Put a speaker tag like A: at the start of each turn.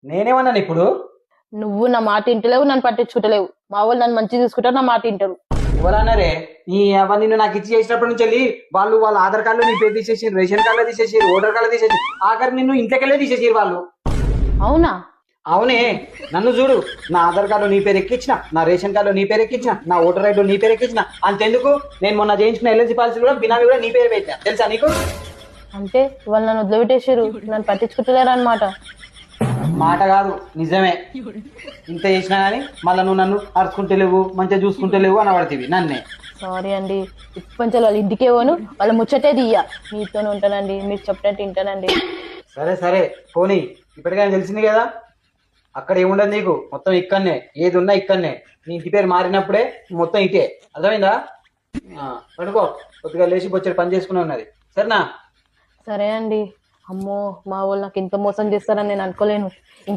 A: నేనేమన్నాను ఇప్పుడు?
B: నువ్వు నా మాట ఇంటలేవు, నన్ను పట్టించుకుంటలేవు. మా వాళ్ళు నన్ను మంచిగా చూసుకుంటారు, నా మాట ఇంటారు.
A: ఎవరన్నారే? నీ అవన్నీ నిన్ను నాకు ఇచ్చి చేసినప్పటి నుంచి వెళ్ళి వాళ్ళు వాళ్ళ ఆధార్ కార్డులో నీ పేరు తీసేసి, రేషన్ కార్డులో తీసేసి, ఓటర్ కార్డులో తీసేసి, ఆఖరి నిన్ను ఇంట్లోకెళ్ళే తీసేసి వాళ్ళు.
B: అవునా?
A: అవునే. నన్ను చూడు, నా ఆధార్ కార్డులో నీ పేరు ఎక్కించిన, నా రేషన్ కార్డులో నీ పేరు ఎక్కించిన, నా ఓటర్ ఐడిలో నీ పేరు ఎక్కించిన. అంతెందుకు, నేను మొన్న చేయించిన ఎల్ఐసి పాలసీ కూడా బినామీ కూడా నీ పేరు పెట్టినా, తెలుసా నీకు?
B: అంటే వాళ్ళు నన్ను వదిలిపెట్టేసారు, నన్ను పట్టించుకుంటలేరు అనమాట.
A: మాట కాదు, నిజమే. ఇంత చేసినా కానీ మళ్ళీ నువ్వు నన్ను అరుచుకుంటలేవు, మంచిగా చూసుకుంటలేవు అని పడుతుంది నన్నే.
B: సారీ అండి. ఇప్పటి వాళ్ళ ఇంటికే పోను, వాళ్ళ ముచ్చటే తీయ. మీతోనే ఉంటానండి, మీరు చెప్పినట్టు వింటానండి.
A: సరే సరే పోనీ, ఇప్పటికైనా తెలిసింది కదా. అక్కడ ఏముండదు నీకు, మొత్తం ఇక్కడనే, ఏది ఉన్నా ఇక్కడనే. నీ ఇంటి పేరు మారినప్పుడే మొత్తం ఇటే, అర్థమైందా? పడుకో, కొద్దిగా లేచి బొచ్చెడు పని చేసుకుని ఉన్నది, సరేనా?
B: సరే అండి. అమ్మో, మా వాళ్ళు నాకు ఇంత మోసం చేస్తారని నేను అనుకోలేను.